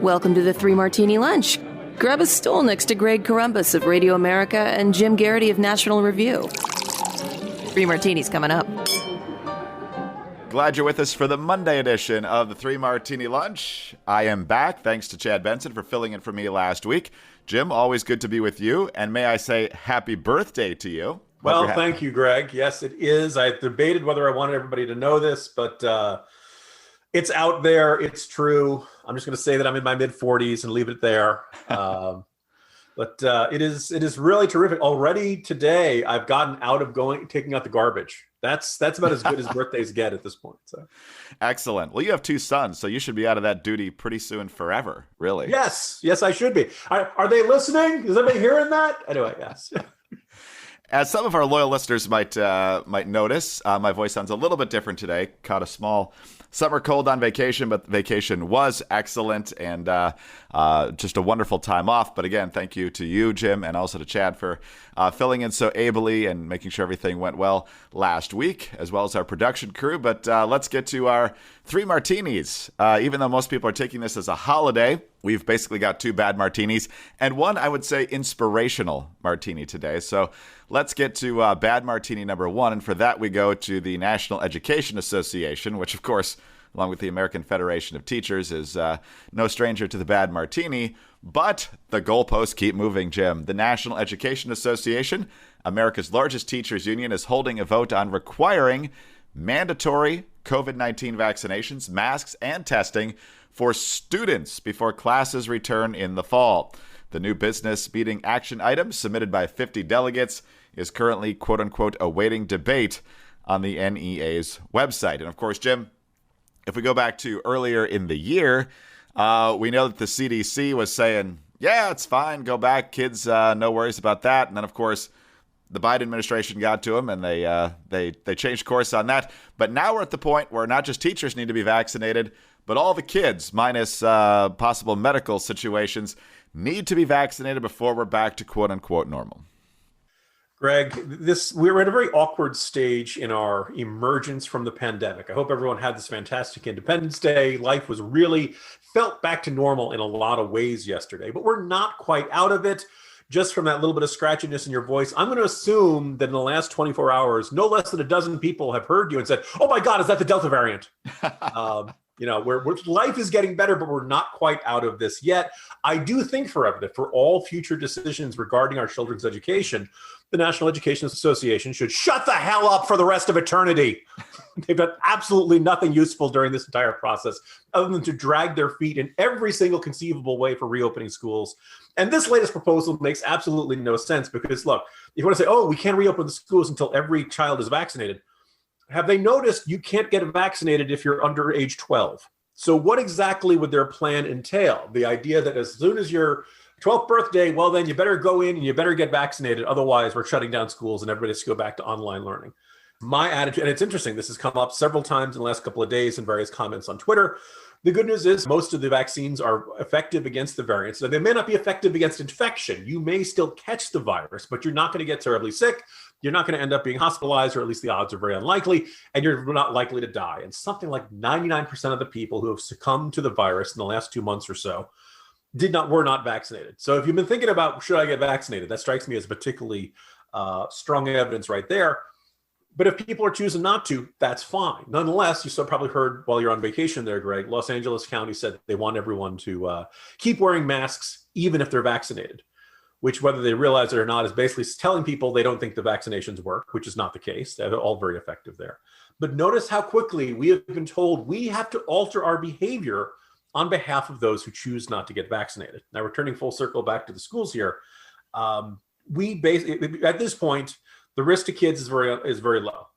Welcome to the Three Martini Lunch. Grab a stool next to Greg Columbus of Radio America and Jim Geraghty of National Review. Three Martinis coming up. Glad you're with us for the Monday edition of the Three Martini Lunch. I am back, thanks to Chad Benson for filling in for me last week. Jim, always good to be with you, and may I say happy birthday to you. Well, thank you, Greg. Yes, it is. I debated whether I wanted everybody to know this, but it's out there. It's true. I'm just going to say that I'm in my mid-40s and leave it there. But it is really terrific. Already today, I've gotten out of taking out the garbage. That's about as good as birthdays get at this point. So, excellent. Well, you have two sons, so you should be out of that duty pretty soon, forever. Really? Yes, I should be. Are they listening? Is anybody hearing that? Anyway, yes. As some of our loyal listeners might notice, my voice sounds a little bit different today. Caught a small summer cold on vacation, but the vacation was excellent and just a wonderful time off. But again, thank you to you, Jim, and also to Chad for filling in so ably and making sure everything went well last week, as well as our production crew. But let's get to our three martinis. Even though most people are taking this as a holiday, we've basically got two bad martinis and one, I would say, inspirational martini today. So let's get to bad martini number one. And for that, we go to the National Education Association, which, of course, along with the American Federation of Teachers, is no stranger to the bad martini. But the goalposts keep moving, Jim. The National Education Association, America's largest teachers union, is holding a vote on requiring mandatory COVID-19 vaccinations, masks, and testing for students before classes return in the fall. The new business meeting action item submitted by 50 delegates is currently, quote-unquote, awaiting debate on the NEA's website. And of course, Jim, if we go back to earlier in the year, we know that the CDC was saying, yeah, it's fine, go back, kids, no worries about that. And then, of course, the Biden administration got to them and they changed course on that. But now we're at the point where not just teachers need to be vaccinated, but all the kids, minus possible medical situations, need to be vaccinated before we're back to quote-unquote normal. Greg, we're at a very awkward stage in our emergence from the pandemic. I hope everyone had this fantastic Independence Day. Life was really felt back to normal in a lot of ways yesterday, but we're not quite out of it. Just from that little bit of scratchiness in your voice, I'm going to assume that in the last 24 hours, no less than a dozen people have heard you and said, oh my God, is that the Delta variant? Life is getting better, but we're not quite out of this yet. I do think, forever, that for all future decisions regarding our children's education, the National Education Association should shut the hell up for the rest of eternity. They've done absolutely nothing useful during this entire process other than to drag their feet in every single conceivable way for reopening schools. And this latest proposal makes absolutely no sense because, look, if you want to say, oh, we can't reopen the schools until every child is vaccinated, have they noticed you can't get vaccinated if you're under age 12? So what exactly would their plan entail? The idea that as soon as your 12th birthday, well, then you better go in and you better get vaccinated. Otherwise, we're shutting down schools and everybody has to go back to online learning. My attitude, and it's interesting, this has come up several times in the last couple of days in various comments on Twitter. The good news is most of the vaccines are effective against the variants. So they may not be effective against infection. You may still catch the virus, but you're not going to get terribly sick. You're not going to end up being hospitalized, or at least the odds are very unlikely, and you're not likely to die. And something like 99% of the people who have succumbed to the virus in the last 2 months or so were not vaccinated. So if you've been thinking about, should I get vaccinated? That strikes me as particularly strong evidence right there. But if people are choosing not to, that's fine. Nonetheless, you still probably heard while you're on vacation there, Greg, Los Angeles County said they want everyone to keep wearing masks, even if they're vaccinated, which, whether they realize it or not, is basically telling people they don't think the vaccinations work, which is not the case. They're all very effective there. But notice how quickly we have been told we have to alter our behavior on behalf of those who choose not to get vaccinated. Now, we're turning full circle back to the schools here. We basically, at this point, the risk to kids is very low.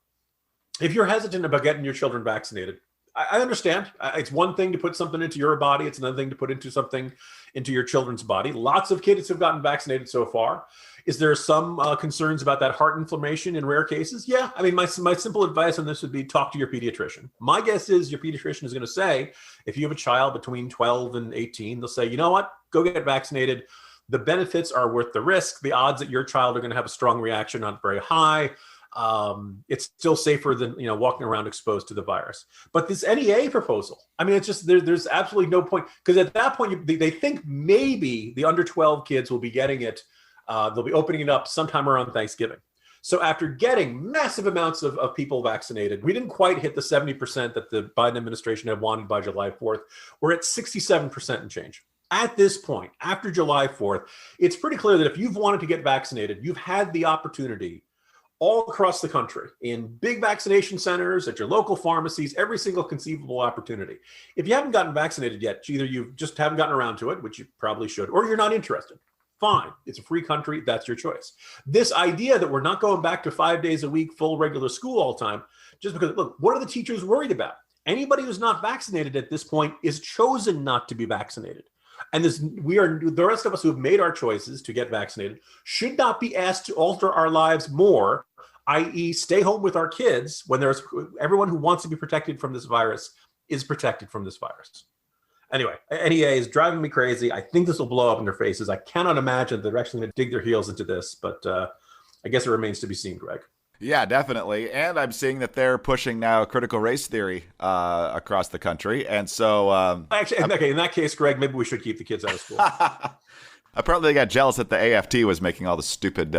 If you're hesitant about getting your children vaccinated, I understand. It's one thing to put something into your body. It's another thing to put something into your children's body. Lots of kids have gotten vaccinated so far. Is there some concerns about that heart inflammation in rare cases? Yeah. I mean, my simple advice on this would be talk to your pediatrician. My guess is your pediatrician is going to say, if you have a child between 12 and 18, they'll say, you know what, go get vaccinated. The benefits are worth the risk. The odds that your child are going to have a strong reaction aren't very high. It's still safer than walking around exposed to the virus. But this NEA proposal, I mean, it's just there's absolutely no point, because at that point they think maybe the under 12 kids will be getting it. They'll be opening it up sometime around Thanksgiving. So after getting massive amounts of people vaccinated, we didn't quite hit the 70% that the Biden administration had wanted by July 4th. We're at 67% and change. At this point, after July 4th, it's pretty clear that if you've wanted to get vaccinated, you've had the opportunity all across the country, in big vaccination centers, at your local pharmacies, every single conceivable opportunity. If you haven't gotten vaccinated yet, either you just haven't gotten around to it, which you probably should, or you're not interested. Fine. It's a free country. That's your choice. This idea that we're not going back to 5 days a week, full regular school all the time, just because, look, what are the teachers worried about? Anybody who's not vaccinated at this point is chosen not to be vaccinated. And the rest of us who have made our choices to get vaccinated should not be asked to alter our lives more, i.e. stay home with our kids when everyone who wants to be protected from this virus is protected from this virus. Anyway, NEA is driving me crazy. I think this will blow up in their faces. I cannot imagine they're actually going to dig their heels into this, but I guess it remains to be seen, Greg. Yeah, definitely. And I'm seeing that they're pushing now critical race theory across the country. And so... Actually, in that case, Greg, maybe we should keep the kids out of school. Apparently they got jealous that the AFT was making all the stupid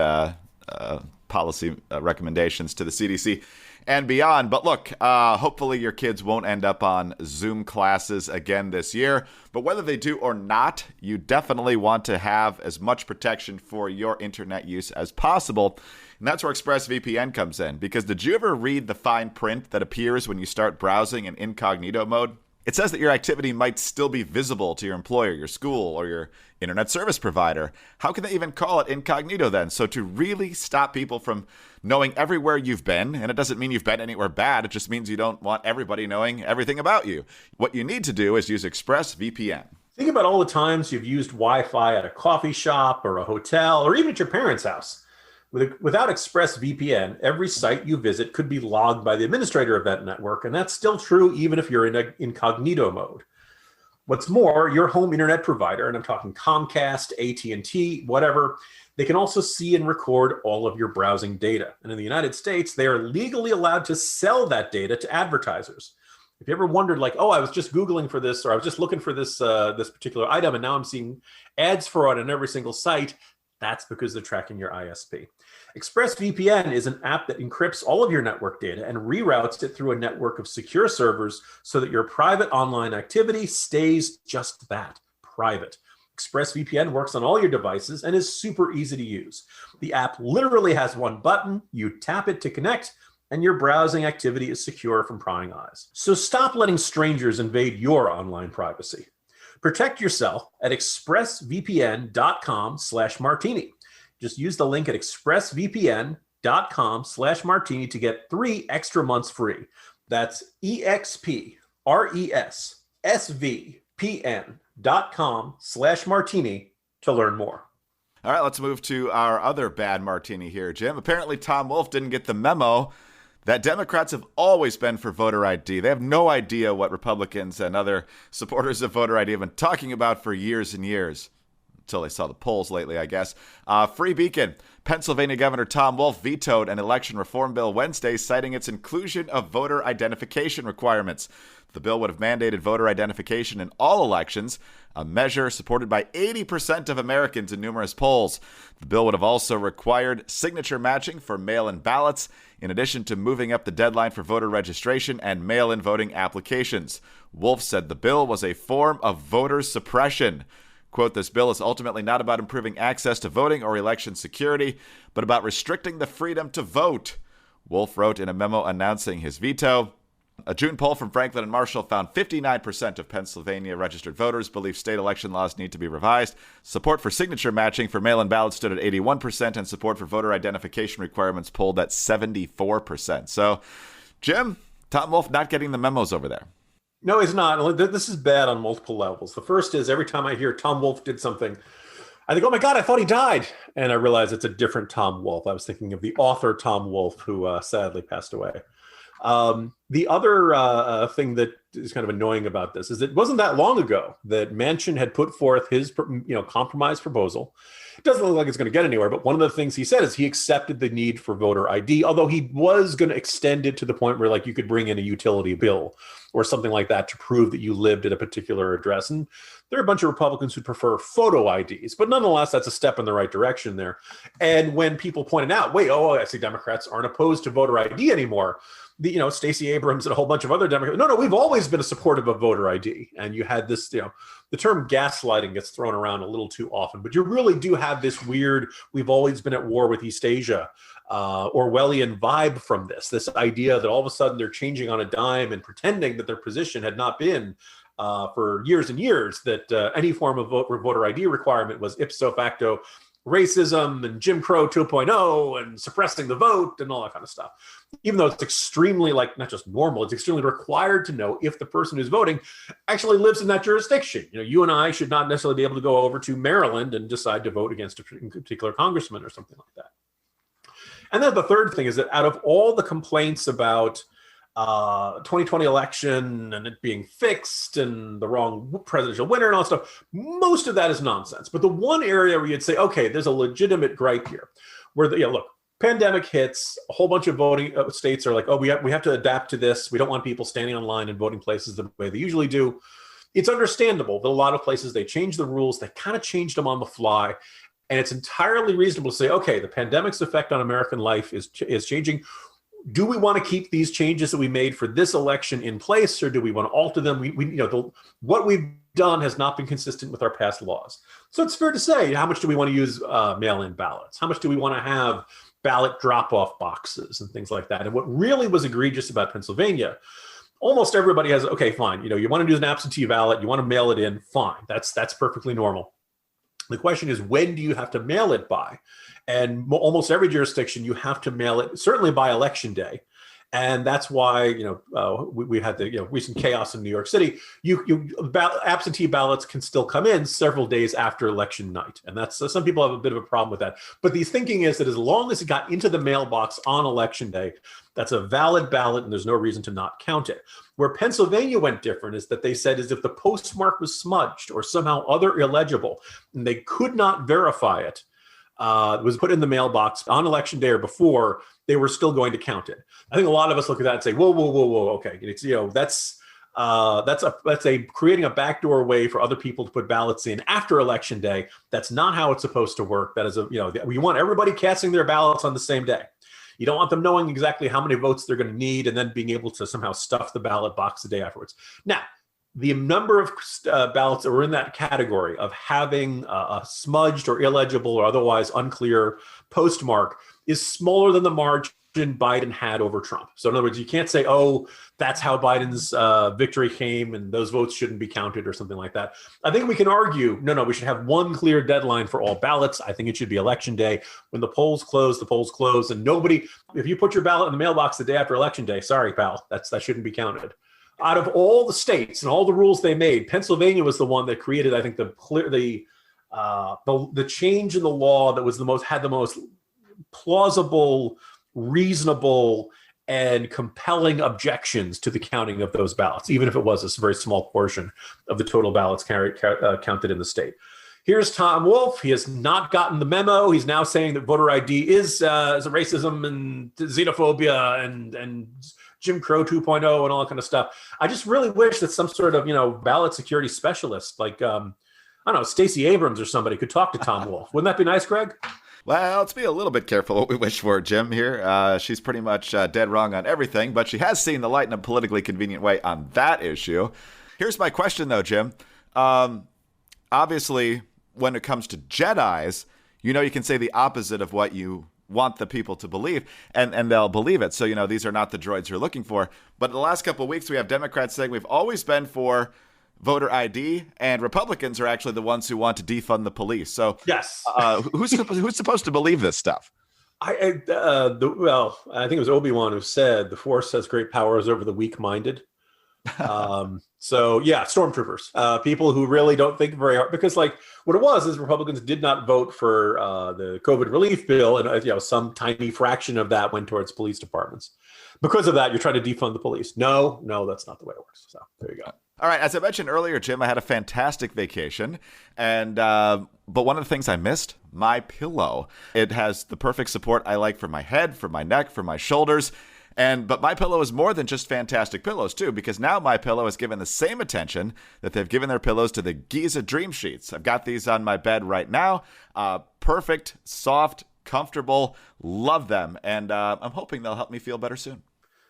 policy recommendations to the CDC and beyond. But look, hopefully your kids won't end up on Zoom classes again this year. But whether they do or not, you definitely want to have as much protection for your internet use as possible. And that's where ExpressVPN comes in. Because did you ever read the fine print that appears when you start browsing in incognito mode? It says that your activity might still be visible to your employer, your school, or your internet service provider. How can they even call it incognito then? So to really stop people from knowing everywhere you've been, and it doesn't mean you've been anywhere bad, it just means you don't want everybody knowing everything about you. What you need to do is use ExpressVPN. Think about all the times you've used Wi-Fi at a coffee shop or a hotel or even at your parents' house. Without ExpressVPN, every site you visit could be logged by the administrator of that network, and that's still true even if you're in incognito mode. What's more, your home internet provider, and I'm talking Comcast, AT&T, whatever, they can also see and record all of your browsing data. And in the United States, they are legally allowed to sell that data to advertisers. If you ever wondered, like, oh, I was just Googling for this, or I was just looking for this particular item, and now I'm seeing ads for it on every single site, that's because they're tracking your ISP. ExpressVPN is an app that encrypts all of your network data and reroutes it through a network of secure servers so that your private online activity stays just that, private. ExpressVPN works on all your devices and is super easy to use. The app literally has one button, you tap it to connect, and your browsing activity is secure from prying eyes. So stop letting strangers invade your online privacy. Protect yourself at expressvpn.com/martini. Just use the link at expressvpn.com/martini to get 3 extra months free. That's expressvpn.com/martini to learn more. All right, let's move to our other bad martini here, Jim. Apparently Tom Wolf didn't get the memo that Democrats have always been for voter ID. They have no idea what Republicans and other supporters of voter ID have been talking about for years and years. Until they saw the polls lately, I guess. Free Beacon. Pennsylvania Governor Tom Wolf vetoed an election reform bill Wednesday, citing its inclusion of voter identification requirements. The bill would have mandated voter identification in all elections, a measure supported by 80% of Americans in numerous polls. The bill would have also required signature matching for mail-in ballots, in addition to moving up the deadline for voter registration and mail-in voting applications. Wolf said the bill was a form of voter suppression. Quote, this bill is ultimately not about improving access to voting or election security, but about restricting the freedom to vote. Wolf wrote in a memo announcing his veto. A June poll from Franklin and Marshall found 59% of Pennsylvania registered voters believe state election laws need to be revised. Support for signature matching for mail-in ballots stood at 81%, and support for voter identification requirements polled at 74%. So, Jim, Tom Wolf not getting the memos over there. No, he's not. This is bad on multiple levels. The first is every time I hear Tom Wolf did something, I think, oh my God, I thought he died. And I realize it's a different Tom Wolf. I was thinking of the author Tom Wolf, who sadly passed away. The other thing that is kind of annoying about this is it wasn't that long ago that Manchin had put forth his compromise proposal. It doesn't look like it's going to get anywhere, but one of the things he said is he accepted the need for voter ID, although he was going to extend it to the point where like you could bring in a utility bill or something like that to prove that you lived at a particular address. And there are a bunch of Republicans who prefer photo IDs, but nonetheless, that's a step in the right direction there. And when people pointed out, wait, I see Democrats aren't opposed to voter ID anymore. Stacey Abrams and a whole bunch of other Democrats. No, we've always been supportive of voter ID. And you had this, the term gaslighting gets thrown around a little too often, but you really do have this weird, we've always been at war with East Asia, Orwellian vibe from this idea that all of a sudden they're changing on a dime and pretending that their position had not been for years and years, that any form of voter ID requirement was ipso facto racism and Jim Crow 2.0 and suppressing the vote and all that kind of stuff. Even though it's extremely, not just normal, it's extremely required to know if the person who's voting actually lives in that jurisdiction. You and I should not necessarily be able to go over to Maryland and decide to vote against a particular congressman or something like that. And then the third thing is that out of all the complaints about 2020 election and it being fixed and the wrong presidential winner and all that stuff, most of that is nonsense. But the one area where you'd say, okay, there's a legitimate gripe here, where look, pandemic hits, a whole bunch of voting states are like, we have to adapt to this. We don't want people standing online in voting places the way they usually do. It's understandable that a lot of places, they changed the rules. They kind of changed them on the fly. And it's entirely reasonable to say, okay, the pandemic's effect on American life is changing. Do we want to keep these changes that we made for this election in place, or do we want to alter them? What we've done has not been consistent with our past laws. So it's fair to say, how much do we want to use mail-in ballots? How much do we want to have ballot drop-off boxes and things like that? And what really was egregious about Pennsylvania, almost everybody has, okay, fine. You want to do an absentee ballot, you want to mail it in, fine. That's perfectly normal. The question is, when do you have to mail it by? And almost every jurisdiction, you have to mail it, certainly by election day. And that's why, we had the recent chaos in New York City. Absentee ballots can still come in several days after election night. And that's some people have a bit of a problem with that. But the thinking is that as long as it got into the mailbox on election day, that's a valid ballot and there's no reason to not count it. Where Pennsylvania went different is that they said is if the postmark was smudged or somehow other illegible and they could not verify it, was put in the mailbox on election day or before, they were still going to count it. I think a lot of us look at that and say, whoa, okay, it's that's creating a backdoor way for other people to put ballots in after election day. That's not how it's supposed to work. That is we want everybody casting their ballots on the same day. You don't want them knowing exactly how many votes they're going to need and then being able to somehow stuff the ballot box the day afterwards. Now, the number of ballots that were in that category of having a smudged or illegible or otherwise unclear postmark is smaller than the margin Biden had over Trump. So in other words, you can't say, that's how Biden's victory came and those votes shouldn't be counted or something like that. I think we can argue, no, we should have one clear deadline for all ballots. I think it should be election day. When the polls close, and nobody, if you put your ballot in the mailbox the day after election day, sorry, pal, that shouldn't be counted. Out of all the states and all the rules they made, Pennsylvania was the one that created, I think, the change in the law that was had the most plausible, reasonable, and compelling objections to the counting of those ballots, even if it was a very small portion of the total ballots counted in the state. Here's Tom Wolf. He has not gotten the memo. He's now saying that voter ID is racism and xenophobia and Jim Crow 2.0 and all that kind of stuff. I just really wish that some sort of, ballot security specialist like, Stacey Abrams or somebody could talk to Tom Wolf. Wouldn't that be nice, Greg? Well, let's be a little bit careful what we wish for, Jim, here. She's pretty much dead wrong on everything, but she has seen the light in a politically convenient way on that issue. Here's my question, though, Jim. Obviously, when it comes to Jedis, you can say the opposite of what you want the people to believe, and they'll believe it. So, these are not the droids you're looking for. But in the last couple of weeks, we have Democrats saying we've always been for voter ID, and Republicans are actually the ones who want to defund the police. So, yes, who's supposed to believe this stuff? I think it was Obi-Wan who said the Force has great powers over the weak-minded. So yeah, stormtroopers, people who really don't think very hard, because like what it was is Republicans did not vote for the COVID relief bill, and some tiny fraction of that went towards police departments. Because of that, you're trying to defund the police. No, that's not the way it works. So there you go. All right, as I mentioned earlier, Jim, I had a fantastic vacation, and but one of the things I missed, my pillow. It has the perfect support I like for my head, for my neck, for my shoulders. But My Pillow is more than just fantastic pillows, too, because now My Pillow has given the same attention that they've given their pillows to the Giza Dream Sheets. I've got these on my bed right now. Perfect, soft, comfortable. Love them. And I'm hoping they'll help me feel better soon.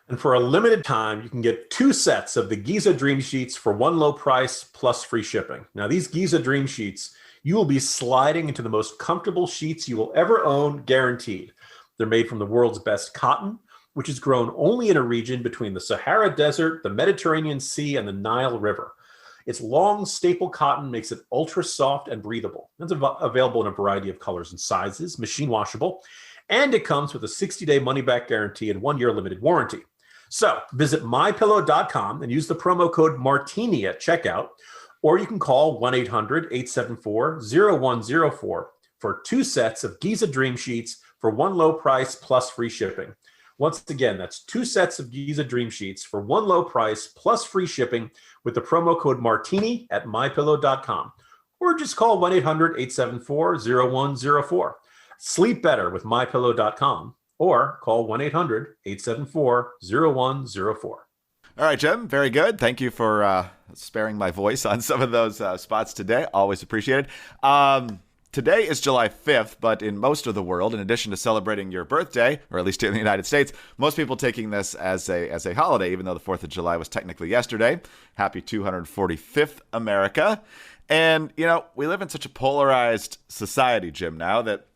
And for a limited time, you can get 2 sets of the Giza Dream Sheets for one low price plus free shipping. Now, these Giza Dream Sheets, you will be sliding into the most comfortable sheets you will ever own, guaranteed. They're made from the world's best cotton, which is grown only in a region between the Sahara Desert, the Mediterranean Sea, and the Nile River. Its long staple cotton makes it ultra soft and breathable. It's available in a variety of colors and sizes, machine washable, and it comes with a 60-day money-back guarantee and 1-year limited warranty. So visit mypillow.com and use the promo code Martini at checkout, or you can call 1-800-874-0104 for 2 sets of Giza Dream Sheets for one low price plus free shipping. Once again, that's 2 sets of Giza Dream Sheets for one low price plus free shipping with the promo code Martini at mypillow.com, or just call 1-800-874-0104. Sleep better with mypillow.com, or call 1-800-874-0104. All right, Jim, very good. Thank you for sparing my voice on some of those spots today. Always appreciated. Today is July 5th, but in most of the world, in addition to celebrating your birthday, or at least in the United States, most people taking this as a holiday, even though the 4th of July was technically yesterday. Happy 245th America. And, we live in such a polarized society, Jim, now that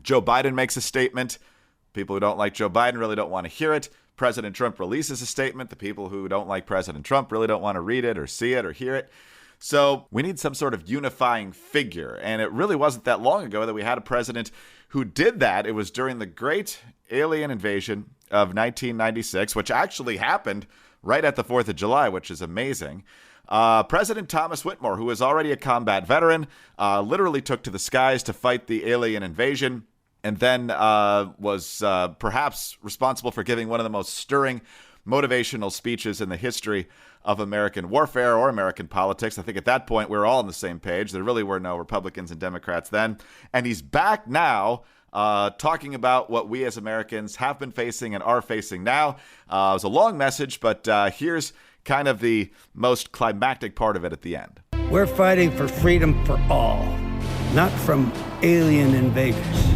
Joe Biden makes a statement. People who don't like Joe Biden really don't want to hear it. President Trump releases a statement. The people who don't like President Trump really don't want to read it or see it or hear it. So we need some sort of unifying figure. And it really wasn't that long ago that we had a president who did that. It was during the great alien invasion of 1996, which actually happened right at the 4th of July, which is amazing. President Thomas Whitmore, who is already a combat veteran, literally took to the skies to fight the alien invasion, and then was perhaps responsible for giving one of the most stirring motivational speeches in the history of American warfare or American politics. I think at that point we were all on the same page. There really were no Republicans and Democrats then. And he's back now talking about what we as Americans have been facing and are facing now. It was a long message, but here's kind of the most climactic part of it at the end. We're fighting for freedom for all, not from alien invaders,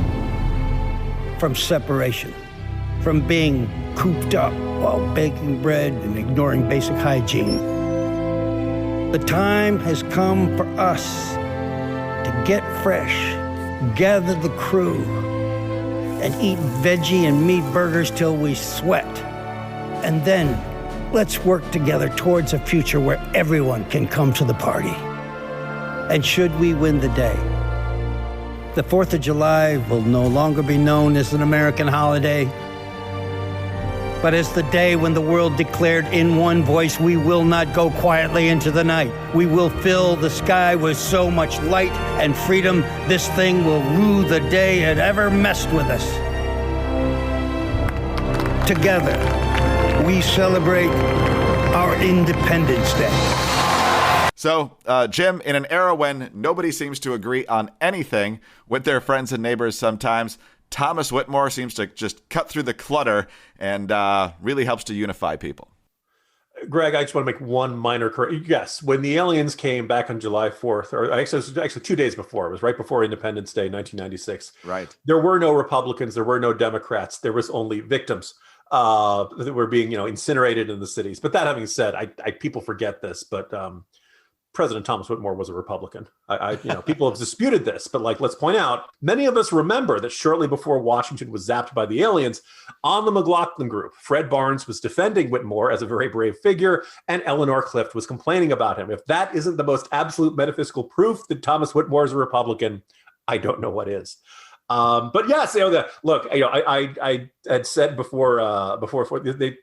from separation, from being cooped up while baking bread and ignoring basic hygiene. The time has come for us to get fresh, gather the crew, and eat veggie and meat burgers till we sweat. And then let's work together towards a future where everyone can come to the party. And should we win the day, the 4th of July will no longer be known as an American holiday, but as the day when the world declared in one voice, we will not go quietly into the night. We will fill the sky with so much light and freedom, this thing will rue the day it ever messed with us. Together, we celebrate our Independence Day. So, Jim, in an era when nobody seems to agree on anything with their friends and neighbors sometimes, Thomas Whitmore seems to just cut through the clutter and really helps to unify people. Greg, I just want to make one minor correction. Yes, when the aliens came back on July 4th, or actually, it was actually 2 days before, it was right before Independence Day, 1996. Right. There were no Republicans, there were no Democrats, there was only victims that were being, incinerated in the cities. But that having said, people forget this, but President Thomas Whitmore was a Republican. People have disputed this, but let's point out, many of us remember that shortly before Washington was zapped by the aliens, on the McLaughlin Group, Fred Barnes was defending Whitmore as a very brave figure, and Eleanor Clift was complaining about him. If that isn't the most absolute metaphysical proof that Thomas Whitmore is a Republican, I don't know what is. But yes, I had said before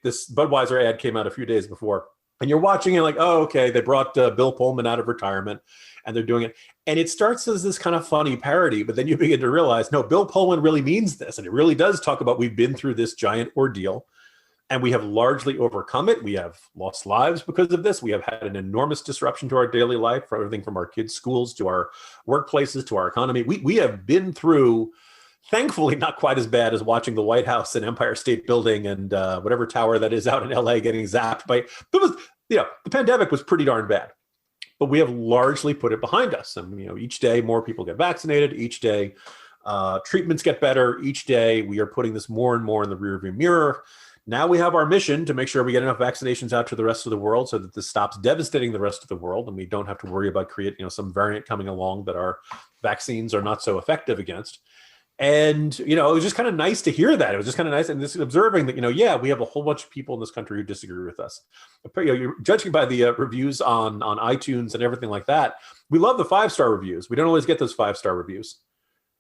this Budweiser ad came out a few days before. And you're watching it like, oh, okay, they brought Bill Pullman out of retirement and they're doing it. And it starts as this kind of funny parody, but then you begin to realize, no, Bill Pullman really means this. And it really does talk about we've been through this giant ordeal and we have largely overcome it. We have lost lives because of this. We have had an enormous disruption to our daily life, for everything from our kids' schools to our workplaces to our economy. We have been through, thankfully, not quite as bad as watching the White House and Empire State Building and whatever tower that is out in LA getting zapped by. The pandemic was pretty darn bad, but we have largely put it behind us. And each day more people get vaccinated. Each day treatments get better. Each day we are putting this more and more in the rearview mirror. Now we have our mission to make sure we get enough vaccinations out to the rest of the world so that this stops devastating the rest of the world, and we don't have to worry about creating some variant coming along that our vaccines are not so effective against. And, it was just kind of nice to hear that. It was just kind of nice. And this observing that, yeah, we have a whole bunch of people in this country who disagree with us. You're judging by the reviews on iTunes and everything like that. We love the 5-star reviews. We don't always get those 5-star reviews.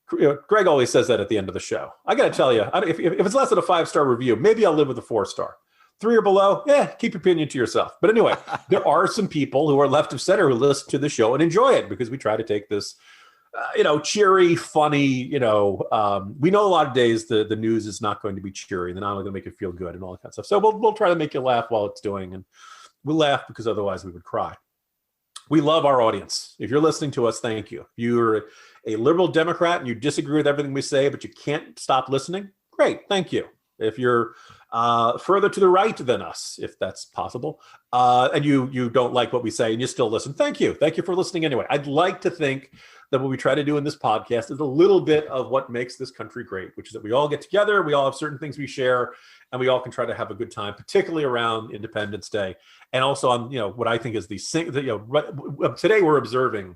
Greg always says that at the end of the show. I got to tell you, if it's less than a 5-star review, maybe I'll live with a 4-star. 3 or below, keep your opinion to yourself. But anyway, there are some people who are left of center who listen to the show and enjoy it because we try to take this cheery, funny, we know a lot of days the news is not going to be cheery and they're not going to make you feel good and all that kind of stuff. So we'll try to make you laugh while it's doing, and we'll laugh because otherwise we would cry. We love our audience. If you're listening to us, thank you. If you're a liberal Democrat and you disagree with everything we say, but you can't stop listening, great, thank you. If you're further to the right than us, if that's possible, and you don't like what we say and you still listen, thank you. Thank you for listening anyway. I'd like to think that what we try to do in this podcast is a little bit of what makes this country great, which is that we all get together, we all have certain things we share, and we all can try to have a good time, particularly around Independence Day. And also on, what I think is today we're observing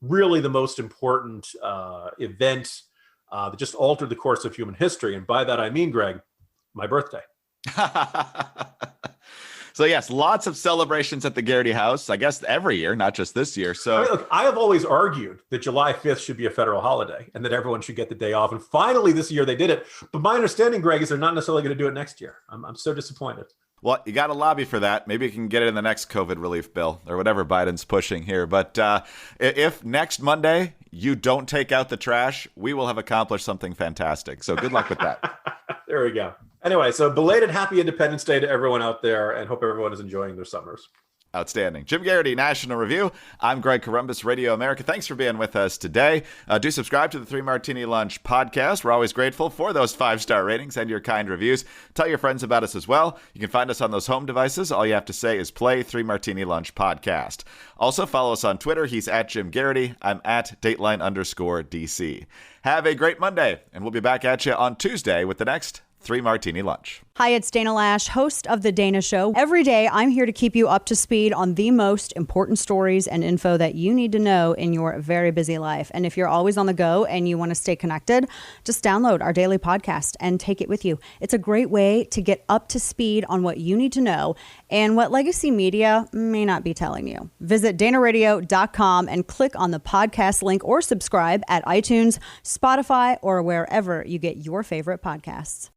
really the most important event that just altered the course of human history. And by that, I mean, Greg, my birthday. So yes, lots of celebrations at the Geraghty house, I guess every year, not just this year. So I have always argued that July 5th should be a federal holiday and that everyone should get the day off. And finally this year they did it. But my understanding, Greg, is they're not necessarily going to do it next year. I'm so disappointed. Well, you got to lobby for that. Maybe you can get it in the next COVID relief bill or whatever Biden's pushing here. But if next Monday you don't take out the trash, we will have accomplished something fantastic. So good luck with that. There we go. Anyway, so belated happy Independence Day to everyone out there, and hope everyone is enjoying their summers. Outstanding. Jim Geraghty, National Review. I'm Greg Corombos, Radio America. Thanks for being with us today. Do subscribe to the 3 Martini Lunch podcast. We're always grateful for those 5-star ratings and your kind reviews. Tell your friends about us as well. You can find us on those home devices. All you have to say is play 3 Martini Lunch podcast. Also, follow us on Twitter. He's at Jim Geraghty. I'm at Dateline_DC. Have a great Monday, and we'll be back at you on Tuesday with the next 3 Martini Lunch. Hi, it's Dana Lash, host of The Dana Show. Every day, I'm here to keep you up to speed on the most important stories and info that you need to know in your very busy life. And if you're always on the go and you want to stay connected, just download our daily podcast and take it with you. It's a great way to get up to speed on what you need to know and what legacy media may not be telling you. Visit danaradio.com and click on the podcast link or subscribe at iTunes, Spotify, or wherever you get your favorite podcasts.